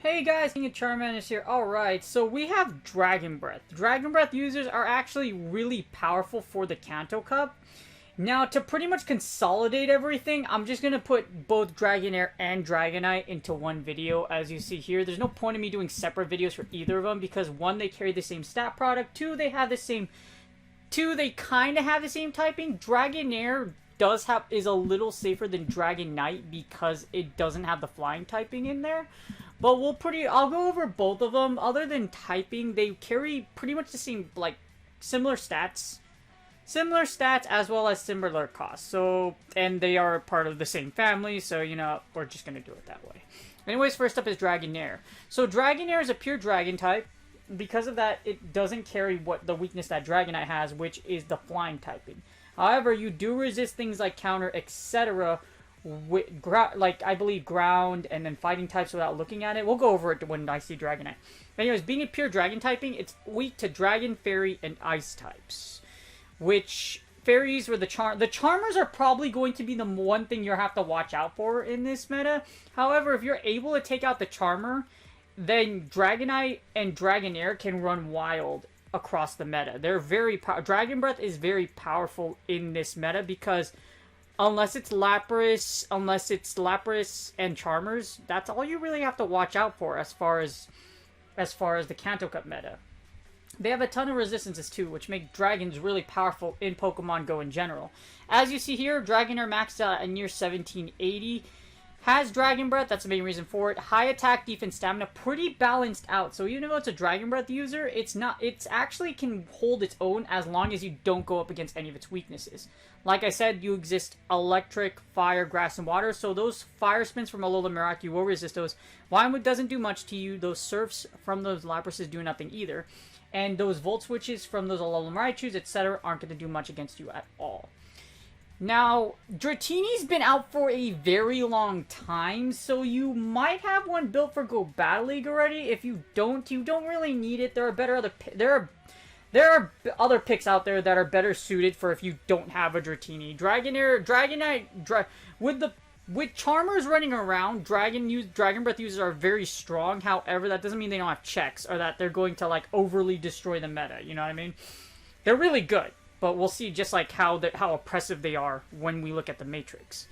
Hey guys, King of Charmander is here. Alright, so we have Dragon Breath. Dragon Breath users are actually really powerful for the Kanto Cup. Now, to pretty much consolidate everything, I'm just going to put both Dragonair and Dragonite into one video, as you see here. There's no point in me doing separate videos for either of them, because one, they carry the same stat product, two, they have the same... Two, they kind of have the same typing. Dragonair is a little safer than Dragonite because it doesn't have the flying typing in there. But I'll go over both of them. Other than typing, they carry pretty much the same, similar stats. Similar stats as well as similar costs. So, and they are part of the same family, so, you know, we're just going to do it that way. Anyways, first up is Dragonair. So, Dragonair is a pure dragon type. Because of that, it doesn't carry the weakness that Dragonite has, which is the flying typing. However, you do resist things like counter, etc., I believe ground and then fighting types without looking at it. We'll go over it when I see Dragonite. Anyways, being a pure dragon typing, it's weak to dragon, fairy, and ice types. Which fairies were the Charmers are probably going to be the one thing you have to watch out for in this meta. However, if you're able to take out the Charmer, then Dragonite and Dragonair can run wild across the meta. They're very Dragon Breath is very powerful in this meta because unless it's Lapras and Charmers, that's all you really have to watch out for as far as the Kanto Cup meta. They have a ton of resistances too, which make dragons really powerful in Pokemon Go in general. As you see here, Dragonair maxed out at near 1780. Has Dragon Breath, that's the main reason for it. High attack, defense, stamina, pretty balanced out. So even though it's a Dragon Breath user, it actually can hold its own as long as you don't go up against any of its weaknesses. Like I said, you exist electric, fire, grass, and water. So those fire spins from Alola Mirac, you will resist those. Winewood doesn't do much to you. Those surfs from those Laprases do nothing either. And those Volt Switches from those Alola Maraichus, etc. aren't going to do much against you at all. Now, Dratini's been out for a very long time, so you might have one built for Go Battle League already. If you don't really need it. There are other picks out there that are better suited for if you don't have a Dratini. Dragonite, with Charmers running around, Dragon Breath users are very strong. However, that doesn't mean they don't have checks or that they're going to overly destroy the meta. You know what I mean? They're really good. But we'll see just how oppressive they are when we look at the Matrix.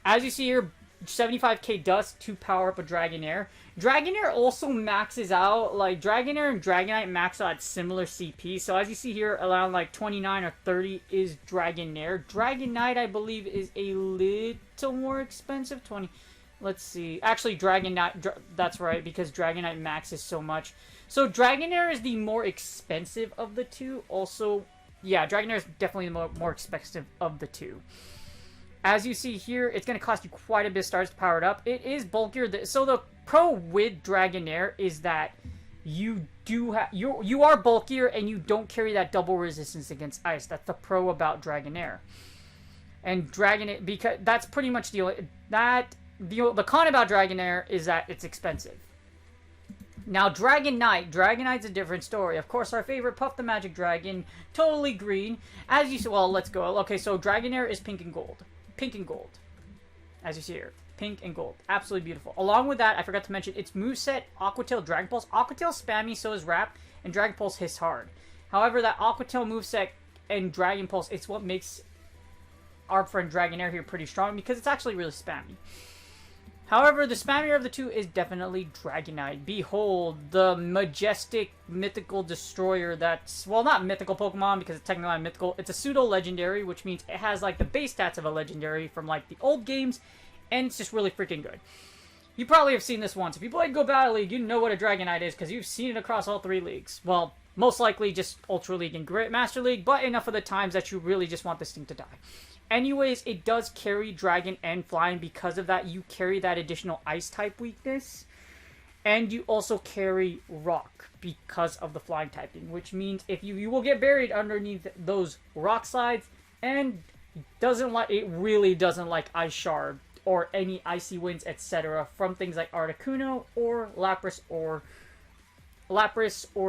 As you see here, 75k dust to power up a Dragonair. Dragonair also maxes out, Dragonair and Dragonite max out at similar CP. So as you see here, around 29 or 30 is Dragonair. Dragonite, I believe, is a little more expensive. 20. Let's see. Actually, Dragonite, that's right, because Dragonite maxes so much. So Dragonair is the more expensive of the two. Also, yeah, Dragonair is definitely the more expensive of the two. As you see here, it's going to cost you quite a bit of stars to power it up. It is bulkier. So the pro with Dragonair is that you are bulkier and you don't carry that double resistance against ice. That's the pro about Dragonair. And Dragonair, because that's pretty much the con about Dragonair is that it's expensive. Now, Dragonite's a different story. Of course, our favorite Puff the Magic Dragon, totally green. As you see, well, let's go. Okay, so Dragonair is pink and gold. Pink and gold. As you see here. Pink and gold. Absolutely beautiful. Along with that, I forgot to mention, its moveset, Aqua Tail, Dragon Pulse. Aqua Tail spammy, so is Wrap, and Dragon Pulse hiss hard. However, that Aqua Tail moveset and Dragon Pulse, it's what makes our friend Dragonair here pretty strong, because it's actually really spammy. However, the spammier of the two is definitely Dragonite. Behold, the majestic mythical destroyer that's, well, not mythical Pokemon because it's technically not mythical. It's a pseudo-legendary, which means it has, the base stats of a legendary from, the old games, and it's just really freaking good. You probably have seen this once. If you played Go Battle League, you know what a Dragonite is because you've seen it across all three leagues. Well, most likely just Ultra League and Master League, but enough of the times that you really just want this thing to die. Anyways, it does carry Dragon and Flying. Because of that, you carry that additional Ice-type weakness. And you also carry Rock because of the Flying typing. Which means if you will get buried underneath those Rock slides. And it really doesn't like Ice Shard or any Icy Winds, etc. from things like Articuno or Lapras or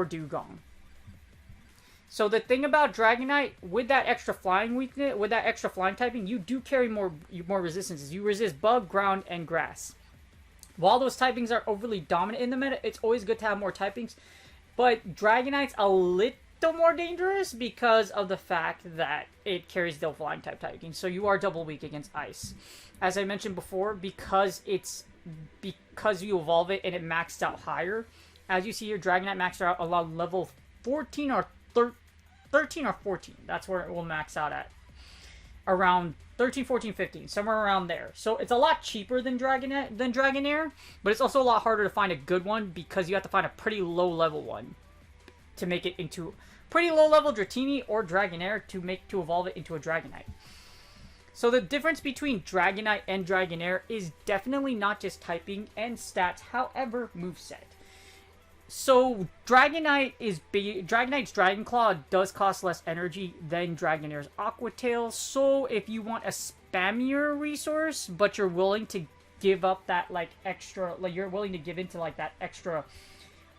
Dugong. So the thing about Dragonite, with that extra flying weakness, with that extra flying typing, you do carry more resistances. You resist bug, ground, and grass. While those typings are overly dominant in the meta, it's always good to have more typings. But Dragonite's a little more dangerous because of the fact that it carries the flying type typing. So you are double weak against ice. As I mentioned before, because you evolve it and it maxed out higher. As you see here, Dragonite maxed out a lot level 14 or 13 or 14. That's where it will max out at. Around 13, 14, 15. Somewhere around there. So it's a lot cheaper than Dragonair. But it's also a lot harder to find a good one because you have to find a pretty low level one to make it into pretty low level Dratini or Dragonair to evolve it into a Dragonite. So the difference between Dragonite and Dragonair is definitely not just typing and stats, however, moveset. So Dragonite's Dragon Claw does cost less energy than Dragonair's Aqua Tail. So if you want a spammier resource, but you're willing to give up that extra, you're willing to give into that extra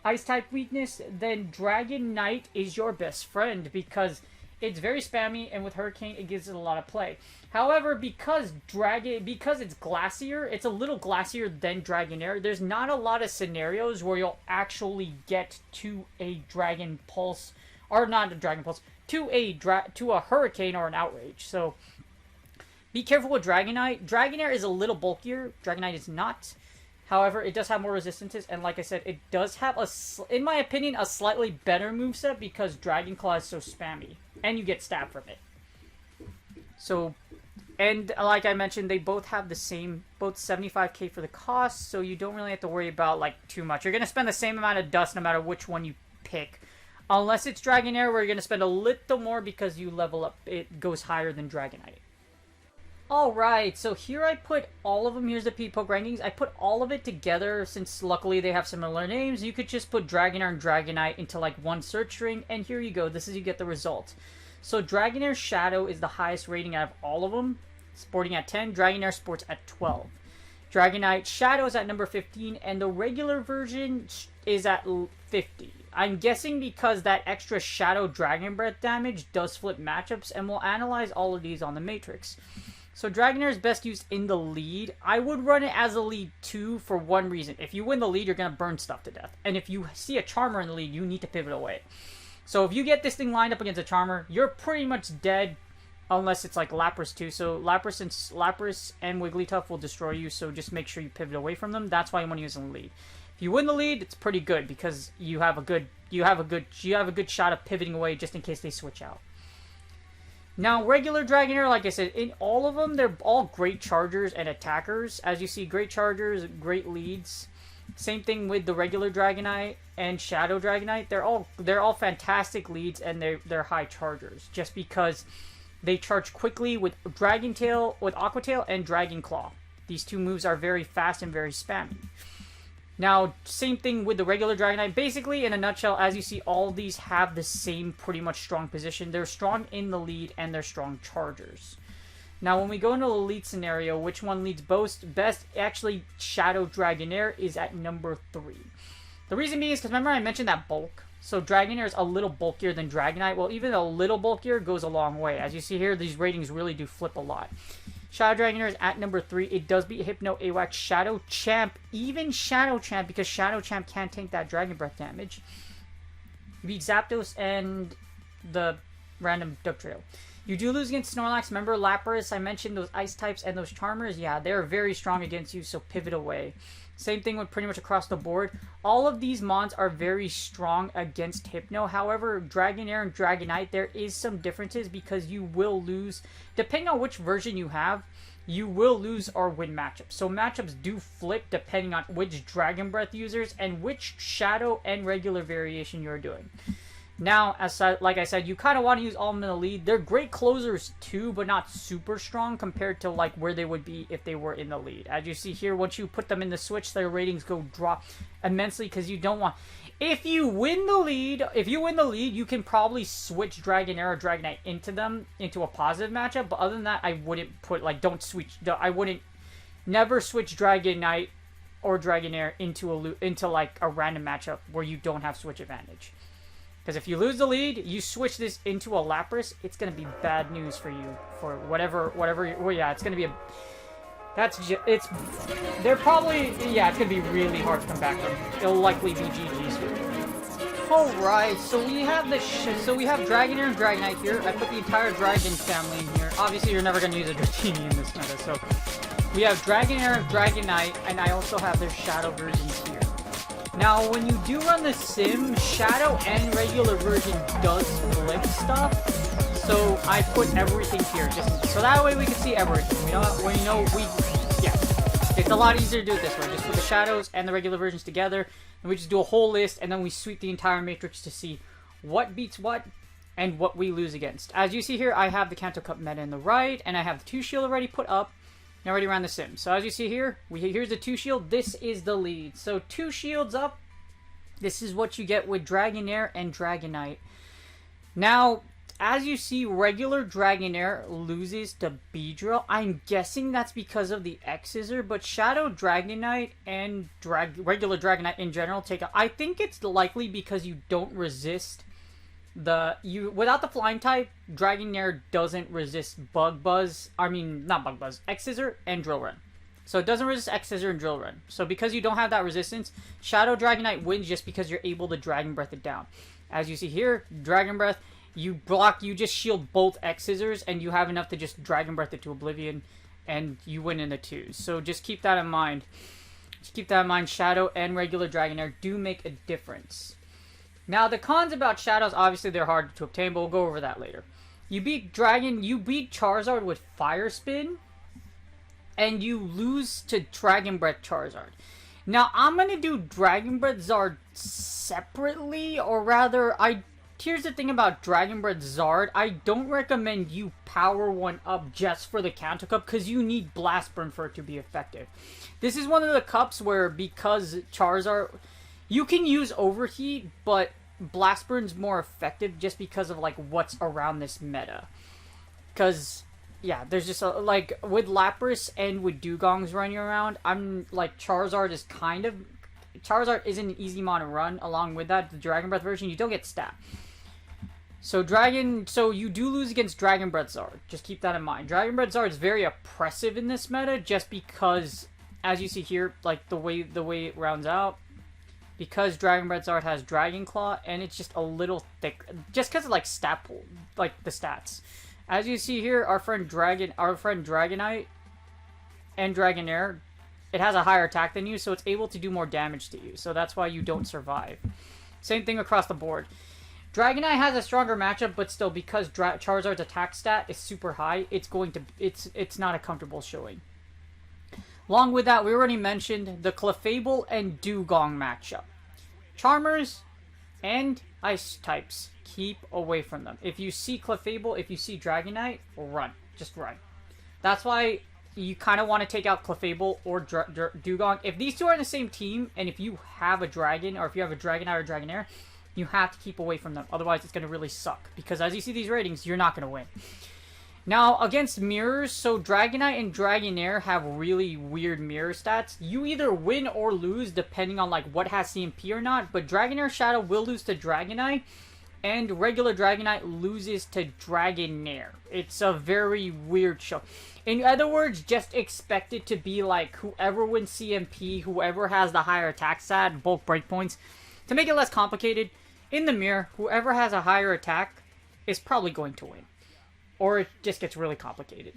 ice type weakness, then Dragonite is your best friend because it's very spammy, and with Hurricane it gives it a lot of play. However, because it's glacier, it's a little glacier than Dragonair. There's not a lot of scenarios where you'll actually get to a Dragon Pulse, or not a Dragon Pulse, to a Hurricane or an Outrage. So be careful with Dragonite. Dragonair is a little bulkier. Dragonite is not. However, it does have more resistances, and like I said, it does have, in my opinion, a slightly better moveset because Dragon Claw is so spammy, and you get stabbed from it. So, and like I mentioned, they both have the same, both 75k for the cost, so you don't really have to worry about, too much. You're going to spend the same amount of dust no matter which one you pick. Unless it's Dragonair, where you're going to spend a little more because you level up, it goes higher than Dragonite. Alright, so here I put all of them. Here's the P-Poke rankings. I put all of it together since luckily they have similar names. You could just put Dragonair and Dragonite into one search string, and here you go. This is you get the result. So Dragonair Shadow is the highest rating out of all of them, sporting at 10. Dragonair Sports at 12. Dragonite Shadow is at number 15, and the regular version is at 50. I'm guessing because that extra Shadow Dragon Breath damage does flip matchups, and we'll analyze all of these on the Matrix. So Dragonair is best used in the lead. I would run it as a lead too for one reason. If you win the lead, you're going to burn stuff to death. And if you see a Charmer in the lead, you need to pivot away. So if you get this thing lined up against a Charmer, you're pretty much dead unless it's Lapras too. So Lapras and Wigglytuff will destroy you, so just make sure you pivot away from them. That's why you want to use in the lead. If you win the lead, it's pretty good because you have a good shot of pivoting away just in case they switch out. Now, regular Dragonair, like I said, in all of them, they're all great chargers and attackers. As you see, great chargers, great leads. Same thing with the regular Dragonite and Shadow Dragonite. They're all fantastic leads, and they're high chargers just because they charge quickly with Dragon Tail, with Aqua Tail, and Dragon Claw. These two moves are very fast and very spammy. Now, same thing with the regular Dragonite. Basically, in a nutshell, as you see, all these have the same pretty much strong position. They're strong in the lead, and they're strong chargers. Now, when we go into the lead scenario, which one leads best? Actually, Shadow Dragonair is at number 3. The reason being is because remember I mentioned that bulk? So Dragonair is a little bulkier than Dragonite. Well, even a little bulkier goes a long way. As you see here, these ratings really do flip a lot. Shadow Dragonair is at number 3. It does beat Hypno, AWAC, Shadow Champ, even Shadow Champ, because Shadow Champ can tank that Dragon Breath damage. You beat Zapdos and the random Dugtrio. You do lose against Snorlax. Remember Lapras? I mentioned those Ice types and those Charmers. Yeah, they're very strong against you, so pivot away. Same thing with pretty much across the board. All of these mons are very strong against Hypno. However, Dragonair and Dragonite, there is some differences because you will lose, depending on which version you have, you will lose or win matchups. So matchups do flip depending on which Dragon Breath users and which Shadow and regular variation you're doing. Now, like I said, you kind of want to use all of them in the lead. They're great closers too, but not super strong compared to where they would be if they were in the lead. As you see here, once you put them in the switch, their ratings drop immensely because you don't want. If you win the lead, you can probably switch Dragonair or Dragonite into a positive matchup. But other than that, I wouldn't put don't switch. I wouldn't never switch Dragonite or Dragonair into a random matchup where you don't have switch advantage. Because if you lose the lead, you switch this into a Lapras, it's going to be bad news for you for whatever, well, yeah, it's going to be it's... They're probably... Yeah, it's gonna be really hard to come back from. It'll likely be GG's here. Alright, so we have we have Dragonair and Dragonite here. I put the entire Dragon family in here. Obviously, you're never gonna use a Dratini in this meta, so... We have Dragonair, Dragonite, and I also have their Shadow versions here. Now, when you do run the sim, Shadow and regular version does flip stuff. So I put everything here, just so that way we can see everything. Yeah. It's a lot easier to do it this way. Just put the Shadows and the regular versions together, and we just do a whole list, and then we sweep the entire matrix to see what beats what, and what we lose against. As you see here, I have the Kanto Cup meta in the right, and I have the 2 shield already put up. I already ran the sim. So as you see here, here's the 2 shield. This is the lead. So 2 shields up. This is what you get with Dragonair and Dragonite. Now, as you see, regular Dragonair loses to Beedrill. I'm guessing that's because of the X-Scissor, but Shadow Dragonite and regular Dragonite in general take a... I think it's likely because you don't resist without the flying type, Dragonair doesn't resist Bug Buzz. I mean, not Bug Buzz, X-Scissor and Drill Run. So it doesn't resist X-Scissor and Drill Run. So because you don't have that resistance, Shadow Dragonite wins just because you're able to Dragon Breath it down. As you see here, Dragon Breath, you just shield both X-Scissors, and you have enough to just Dragon Breath it to Oblivion, and you win in the 2s. So just keep that in mind. Just keep that in mind, Shadow and regular Dragonair do make a difference. Now, the cons about Shadows, obviously they're hard to obtain, but we'll go over that later. You beat Charizard with Fire Spin, and you lose to Dragon Breath Charizard. Now, I'm going to do Dragon Breath Zard separately, or rather, here's the thing about Dragon Breath Zard. I don't recommend you power one up just for the Kanto Cup, because you need Blast Burn for it to be effective. This is one of the cups where, because Charizard... You can use Overheat, but Blast Burn's more effective just because of, like, what's around this meta. Because, yeah, there's just, like, with Lapras and with Dugongs running around, Charizard isn't an easy mon to run. Along with that, the Dragon Breath version, you don't get stat. So you do lose against Dragon Breath Zard. Just keep that in mind. Dragon Breath Zard is very oppressive in this meta just because, as you see here, like, the way it rounds out, because Dragon Breath Zard has Dragon Claw, and it's just a little thick, just because of, like, stat pool, like, the stats. As you see here, our friend Dragonite and Dragonair, it has a higher attack than you, so it's able to do more damage to you, so that's why you don't survive. Same thing across the board. Dragonite has a stronger matchup, but still, because Charizard's attack stat is super high, it's not a comfortable showing. Along with that, we already mentioned the Clefable and Dugong matchup. Charmers and Ice types, keep away from them. If you see Clefable, if you see Dragonite, run. Just run. That's why you kind of want to take out Clefable or Dugong. If these two are in the same team, and if you have a Dragon, or if you have a Dragonite or Dragonair, you have to keep away from them. Otherwise, it's going to really suck. Because as you see these ratings, you're not going to win. Now, against mirrors, so Dragonite and Dragonair have really weird mirror stats. You either win or lose depending on, like, what has CMP or not, but Dragonair Shadow will lose to Dragonite, and regular Dragonite loses to Dragonair. It's a very weird show. In other words, just expect it to be like whoever wins CMP, whoever has the higher attack stat, bulk breakpoints. To make it less complicated, in the mirror, whoever has a higher attack is probably going to win. Or it just gets really complicated.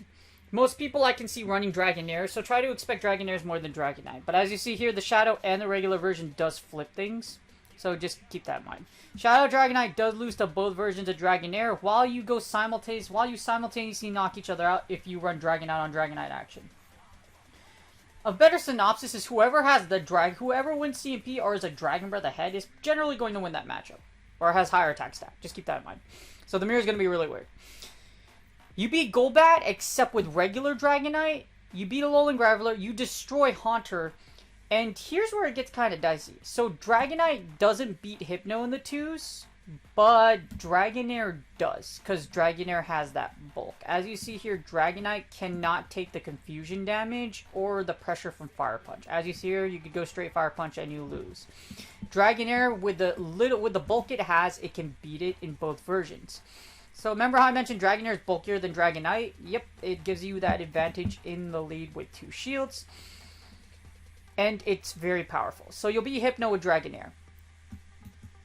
Most people I can see running Dragonair, so try to expect Dragonairs more than Dragonite. But as you see here, the Shadow and the regular version does flip things. So just keep that in mind. Shadow Dragonite does lose to both versions of Dragonair while you simultaneously knock each other out if you run Dragonite on Dragonite action. A better synopsis is whoever wins CMP or is a Dragon Breath ahead is generally going to win that matchup. Or has higher attack stat. Just keep that in mind. So the mirror is going to be really weird. You beat Golbat, except with regular Dragonite. You beat Alolan Graveler. You destroy Haunter. And here's where it gets kind of dicey. So Dragonite doesn't beat Hypno in the 2s, but Dragonair does, because Dragonair has that bulk. As you see here, Dragonite cannot take the confusion damage or the pressure from Fire Punch. As you see here, you could go straight Fire Punch and you lose. Dragonair, with the bulk it has, it can beat it in both versions. So remember how I mentioned Dragonair is bulkier than Dragonite? Yep, it gives you that advantage in the lead with 2 shields. And it's very powerful. So you'll be Hypno with Dragonair.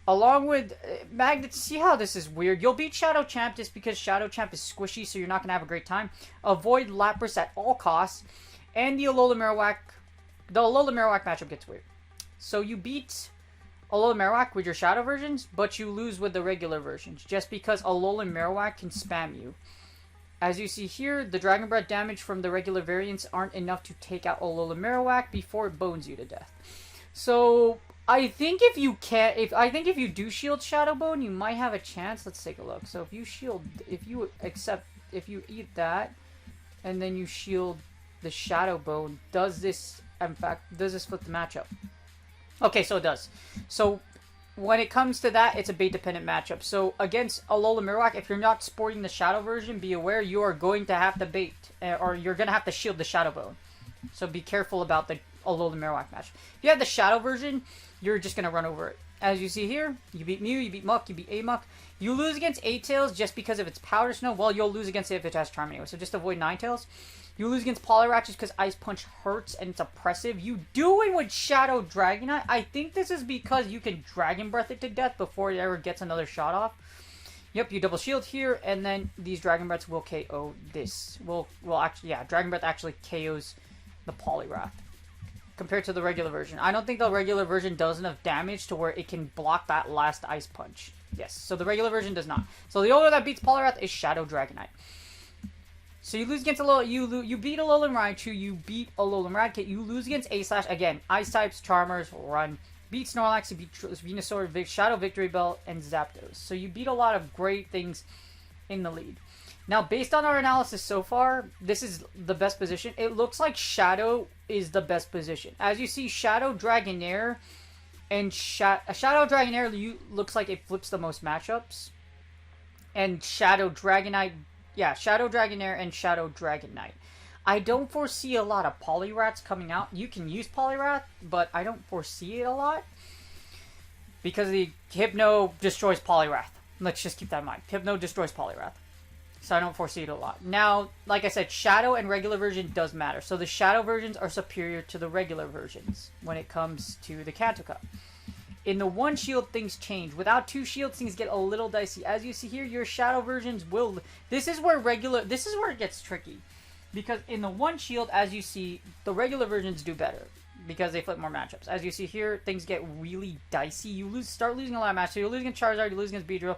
Along with Magnet, see how this is weird? You'll beat Shadow Champ just because Shadow Champ is squishy, so you're not going to have a great time. Avoid Lapras at all costs. And the Alola Marowak matchup gets weird. So you beat Alola Marowak with your Shadow versions, but you lose with the regular versions, just because Alola Marowak can spam you. As you see here, the Dragon Breath damage from the regular variants aren't enough to take out Alola Marowak before it bones you to death. So I think if you do shield Shadow Bone, you might have a chance. Let's take a look. So if you eat that, and then you shield the Shadow Bone, does this flip the matchup? Okay, so it does. So when it comes to that, it's a bait dependent matchup. So against Alola Marowak, if you're not sporting the Shadow version, be aware you are going to have to bait, or you're going to have to shield the Shadow Bone. So be careful about the Alola Marowak match. If you have the Shadow version, you're just going to run over it. As you see here, you beat Mew, you beat Muck, you beat Amok. You lose against 8-Tails just because of its Powder Snow. Well, you'll lose against it if it has Charm anyway, so just avoid 9-Tails. You lose against Poliwrath just because Ice Punch hurts and it's oppressive. You do win with Shadow Dragonite. I think this is because you can Dragon Breath it to death before it ever gets another shot off. Yep, you double shield here, and then these Dragon Breaths will KO this. Dragon Breath actually KOs the Poliwrath compared to the regular version. I don't think the regular version does enough damage to where it can block that last Ice Punch. Yes, so the regular version does not. So the only one that beats Poliwrath is Shadow Dragonite. So you lose against Alola, you beat Alolan Raichu, you beat Alolan Radkit, you lose against A-Slash, again, Ice types, Charmers, run. Beat Snorlax, you beat Venusaur, Shadow Victory Bell, and Zapdos. So you beat a lot of great things in the lead. Now, based on our analysis so far, this is the best position. It looks like Shadow is the best position. As you see, Shadow Dragonair and Shadow Dragonair looks like it flips the most matchups. And Shadow Dragonite, yeah, Shadow Dragonair and Shadow Dragonite. I don't foresee a lot of Poliwraths coming out. You can use Poliwrath, but I don't foresee it a lot. Because the Hypno destroys Poliwrath. Let's just keep that in mind. Hypno destroys Poliwrath. So I don't foresee it a lot. Now, like I said, Shadow and regular version does matter. So the Shadow versions are superior to the regular versions when it comes to the Kanto Cup. In the 1 shield, things change. Without 2 shields, things get a little dicey. As you see here, your Shadow versions will... This is where it gets tricky. Because in the 1 shield, as you see, the regular versions do better. Because they flip more matchups. As you see here, things get really dicey. You start losing a lot of matches. So you lose against Charizard, you lose against Beedrill,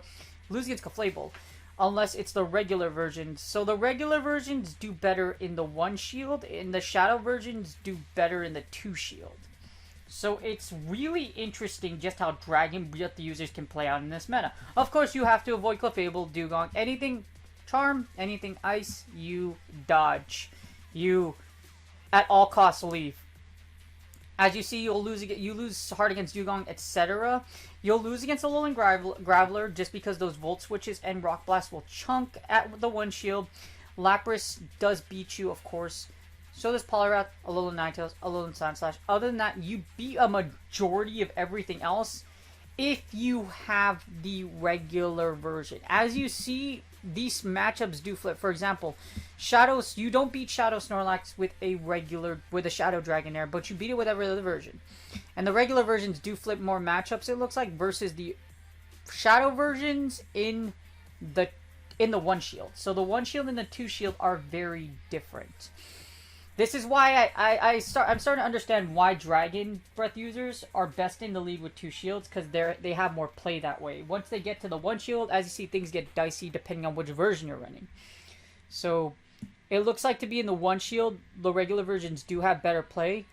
you lose against Clefable. Unless it's the regular versions. So the regular versions do better in the 1 shield, and the Shadow versions do better in the 2 shield. So it's really interesting just how Dragon Breath users can play out in this meta. Of course, you have to avoid Clefable, Dugong, anything Charm, anything Ice, you dodge. You, at all costs, leave. As you see, you lose hard against Dugong, etc. You'll lose against Alolan Graveler just because those Volt Switches and Rock Blast will chunk at the 1 shield. Lapras does beat you, of course. So does Poliwrath, Alolan Ninetales, Alolan Sandslash. Other than that, you beat a majority of everything else if you have the regular version. As you see, these matchups do flip. For example, you don't beat Shadow Snorlax with a Shadow Dragonair, but you beat it with every other version. And the regular versions do flip more matchups, it looks like, versus the Shadow versions in the 1 shield. So the 1 shield and the 2 shield are very different. This is why I'm starting to understand why Dragon Breath users are best in the league with 2 shields, because they have more play that way. Once they get to the 1 shield, as you see, things get dicey depending on which version you're running. So it looks like to be in the 1 shield, the regular versions do have better play,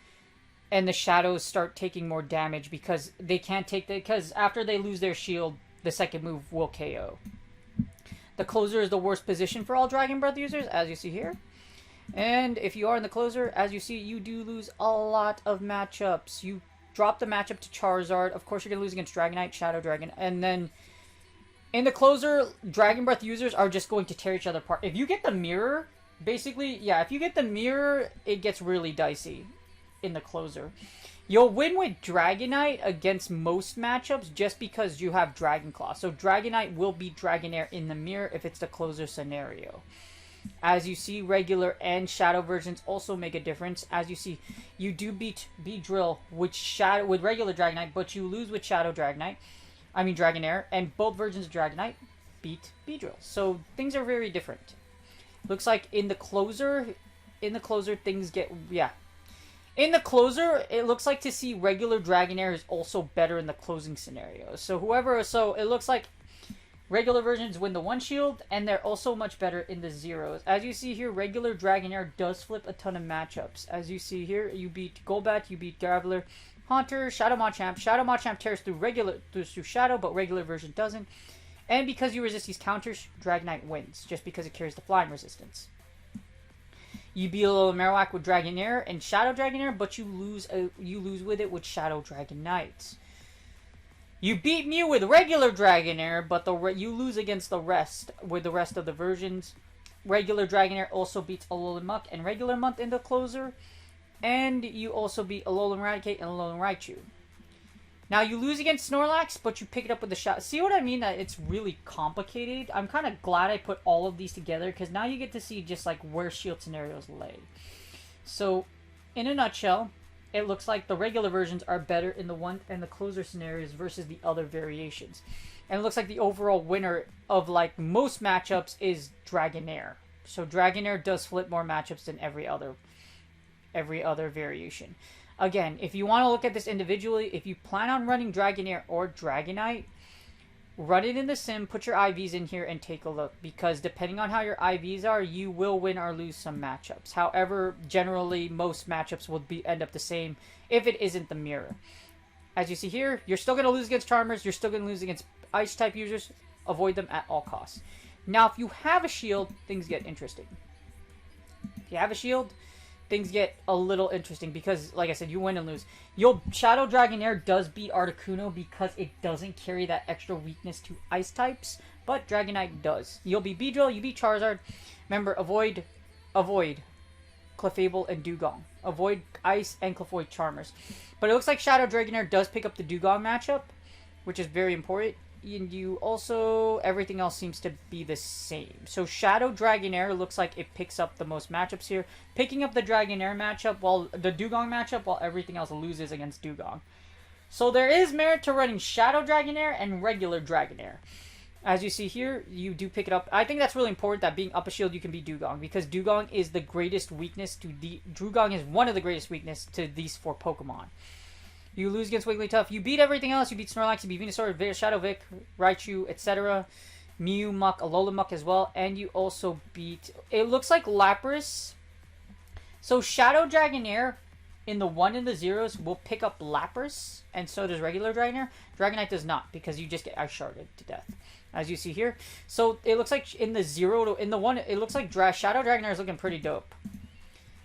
and the Shadows start taking more damage because they can't take because after they lose their shield, the second move will KO. The closer is the worst position for all Dragon Breath users, as you see here. And if you are in the closer, as you see, you do lose a lot of matchups. You drop the matchup to Charizard. Of course, you're going to lose against Dragonite, Shadow Dragon. And then in the closer, Dragon Breath users are just going to tear each other apart. If you get the mirror, basically, yeah, if you get the mirror, it gets really dicey in the closer. You'll win with Dragonite against most matchups just because you have Dragon Claw. So Dragonite will beat Dragonair in the mirror if it's the closer scenario. As you see, regular and shadow versions also make a difference. As you see, you do beat Beedrill with regular Dragonite, but you lose with Shadow Dragonite. I mean Dragonair, and both versions of Dragonite beat Beedrill. So things are very different. Looks like in the closer things get In the closer, it looks like to see regular Dragonair is also better in the closing scenario. So it looks like regular versions win the one shield, and they're also much better in the zeros. As you see here, regular Dragonair does flip a ton of matchups. As you see here, you beat Golbat, you beat Graveler, Haunter, Shadow Machamp. Shadow Machamp tears through Shadow, but regular version doesn't. And because you resist these counters, Dragonite wins, just because it carries the flying resistance. You beat a little Marowak with Dragonair and Shadow Dragonair, but you lose with it with Shadow Dragonite. You beat Mew with regular Dragonair, but you lose against the rest with the rest of the versions. Regular Dragonair also beats Alolan Muck and regular Muck in the closer. And you also beat Alolan Raticate and Alolan Raichu. Now, you lose against Snorlax, but you pick it up with the shot. See what I mean? That it's really complicated. I'm kind of glad I put all of these together, because now you get to see just, like, where shield scenarios lay. So, in a nutshell, it looks like the regular versions are better in the one and the closer scenarios versus the other variations. And it looks like the overall winner of, like, most matchups is Dragonair. So, Dragonair does flip more matchups than every other variation. Again, if you want to look at this individually, if you plan on running Dragonair or Dragonite, run it in the sim, put your IVs in here, and take a look. Because depending on how your IVs are, you will win or lose some matchups. However, generally, most matchups will end up the same if it isn't the mirror. As you see here, you're still going to lose against Charmers. You're still going to lose against Ice-type users. Avoid them at all costs. Now, if you have a shield, things get interesting. If you have a shield, things get a little interesting because, like I said, you win and lose. Shadow Dragonair does beat Articuno because it doesn't carry that extra weakness to ice types, but Dragonite does. You'll beat Beedrill, you beat Charizard. Remember, avoid Clefable and Dugong. Avoid Ice and Clefairy Charmers. But it looks like Shadow Dragonair does pick up the Dugong matchup, which is very important. And you also, everything else seems to be the same. So Shadow Dragonair looks like it picks up the most matchups here. Picking up the Dragonair matchup, while the Dugong matchup, while everything else loses against Dugong. So there is merit to running Shadow Dragonair and regular Dragonair. As you see here, you do pick it up. I think that's really important that being up a shield, you can beat Dugong. Because Dugong is the greatest weakness to Dugong is one of the greatest weaknesses to these four Pokemon. You lose against Wigglytuff. You beat everything else. You beat Snorlax, you beat Venusaur, Shadow Vic, Raichu, etc. Mew, Muck, Alolan Muck as well. And you also beat... It looks like Lapras. So Shadow Dragonair in the 1 and the 0s will pick up Lapras. And so does regular Dragonair. Dragonite does not because you just get Ice Sharded to death. As you see here. So it looks like in the 0 to... In the 1, it looks like Shadow Dragonair is looking pretty dope.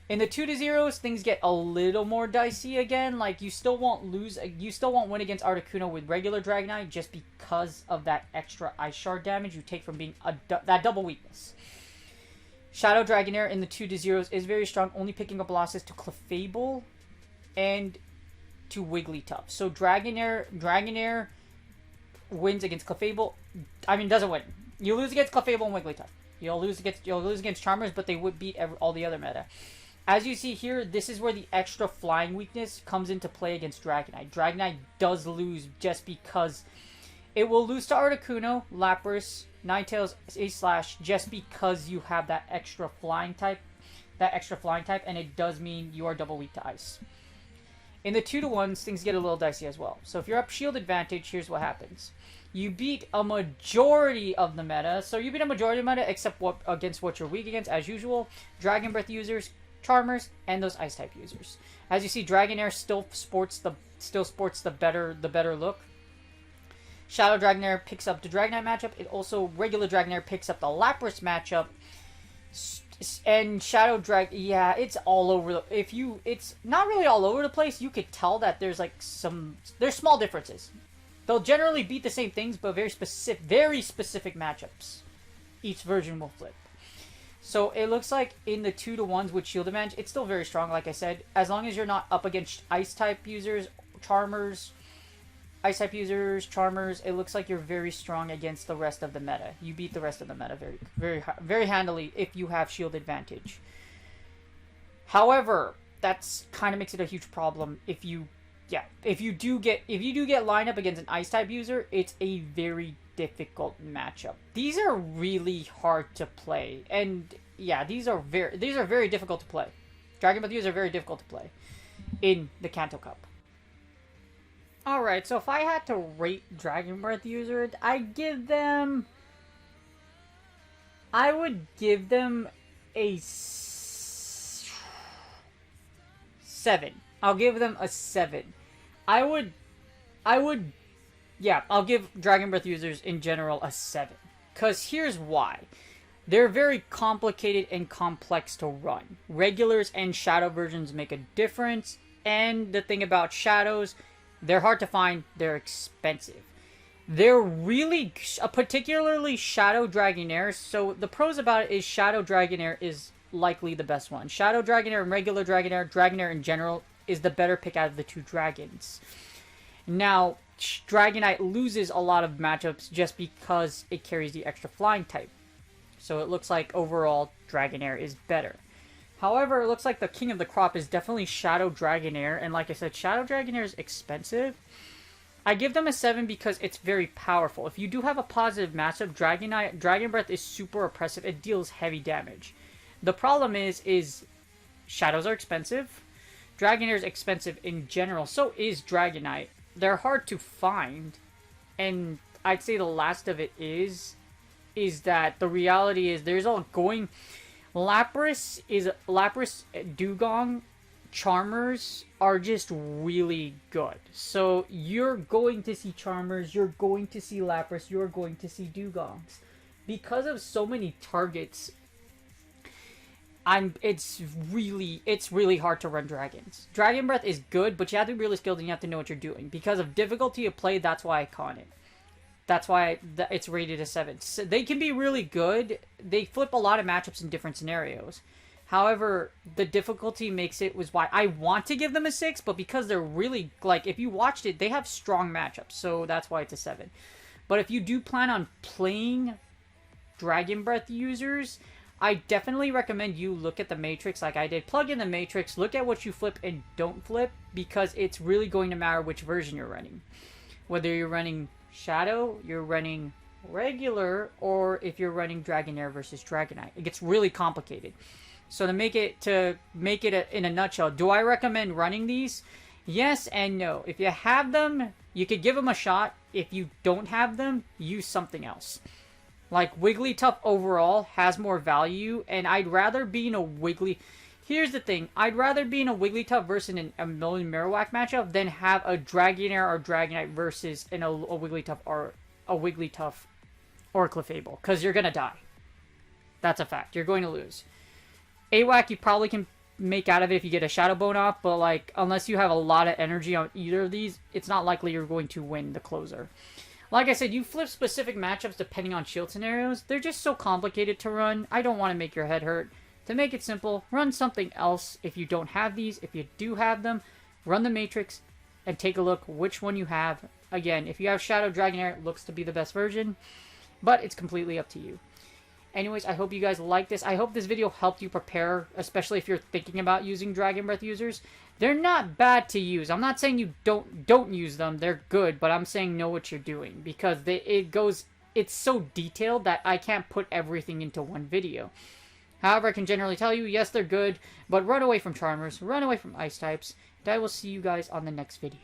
In the 2 to 0s, things get a little more dicey again. Like, you still won't win against Articuno with regular Dragonite just because of that extra Ice Shard damage you take from being that double weakness. Shadow Dragonair in the 2 to 0s is very strong, only picking up losses to Clefable and to Wigglytuff. So Dragonair wins against Clefable. I mean, doesn't win. You lose against Clefable and Wigglytuff. You'll lose against Charmers, but they would beat all the other meta. As you see here, this is where the extra flying weakness comes into play against Dragonite. Dragonite does lose just because it will lose to Articuno, Lapras, Ninetales, Ace-Slash, just because you have that extra flying type, and it does mean you are double weak to Ice. In the 2 to 1s, things get a little dicey as well. So if you're up shield advantage, here's what happens. You beat a majority of the meta. So you beat a majority of the meta except against what you're weak against, as usual. Dragon Breath users, Charmers, and those Ice type users. As you see, Dragonair still sports the better look. Shadow Dragonair picks up the Dragonite matchup. It also regular Dragonair picks up the Lapras matchup. And Shadow yeah, it's all over it's not really all over the place. You could tell that there's like there's small differences. They'll generally beat the same things, but very specific matchups each version will flip. So it looks like in the 2-to-1s with shield advantage, it's still very strong, like I said. As long as you're not up against ice-type users, charmers, ice-type users, charmers, it looks like you're very strong against the rest of the meta. You beat the rest of the meta very handily if you have shield advantage. However, that's kind of makes it a huge problem if you do get lined up against an ice-type user, it's a very difficult matchup. These are really hard to play, and yeah, these are very difficult to play. Dragon Breath users are very difficult to play in the Kanto Cup. Alright, so if I had to rate Dragon Breath users, I would give them a 7. I'll give them a 7. I'll give Dragon Breath users in general a 7. Because here's why. They're very complicated and complex to run. Regulars and shadow versions make a difference. And the thing about shadows, they're hard to find, they're expensive. They're really, particularly Shadow Dragonair. So the pros about it is Shadow Dragonair is likely the best one. Shadow Dragonair and regular Dragonair, Dragonair in general, is the better pick out of the two dragons. Now, Dragonite loses a lot of matchups just because it carries the extra flying type. So it looks like overall Dragonair is better. However, it looks like the king of the crop is definitely Shadow Dragonair. And like I said, Shadow Dragonair is expensive. I give them a 7 because it's very powerful. If you do have a positive matchup, Dragon Breath is super oppressive. It deals heavy damage. The problem is shadows are expensive. Dragonair is expensive in general. So is Dragonite. They're hard to find. And I'd say the last of it is that the reality is there's all going... Lapras, Dugong, Charmers are just really good. So you're going to see Charmers, you're going to see Lapras, you're going to see Dugongs. Because of so many targets, it's really hard to run dragons. Dragon Breath is good, but you have to be really skilled and you have to know what you're doing. Because of difficulty of play, that's why I con it. That's why it's rated a 7. So they can be really good. They flip a lot of matchups in different scenarios. However, the difficulty makes it was why I want to give them a 6, but because they're really, like, if you watched it, they have strong matchups. So that's why it's a 7. But if you do plan on playing Dragon Breath users, I definitely recommend you look at the Matrix like I did. Plug in the Matrix, look at what you flip and don't flip, because it's really going to matter which version you're running. Whether you're running Shadow, you're running regular, or if you're running Dragonair versus Dragonite. It gets really complicated. So to make it in a nutshell, do I recommend running these? Yes and no. If you have them, you could give them a shot. If you don't have them, use something else. Like, Wigglytuff overall has more value, and I'd rather be in a Here's the thing. I'd rather be in a Wigglytuff versus a Million Marowak matchup than have a Dragonair or Dragonite versus a Wigglytuff or a Wigglytuff or Clefable. Because you're going to die. That's a fact. You're going to lose. AWAC you probably can make out of it if you get a Shadow Bone off, but like, unless you have a lot of energy on either of these, it's not likely you're going to win the closer. Like I said, you flip specific matchups depending on shield scenarios. They're just so complicated to run. I don't want to make your head hurt. To make it simple, run something else if you don't have these. If you do have them, run the Matrix and take a look which one you have. Again, if you have Shadow Dragonair, it looks to be the best version, but it's completely up to you. Anyways, I hope you guys like this. I hope this video helped you prepare, especially if you're thinking about using Dragon Breath users. They're not bad to use. I'm not saying you don't use them. They're good, but I'm saying know what you're doing, because it's so detailed that I can't put everything into one video. However, I can generally tell you, yes, they're good, but run away from Charmers, run away from Ice types, and I will see you guys on the next video.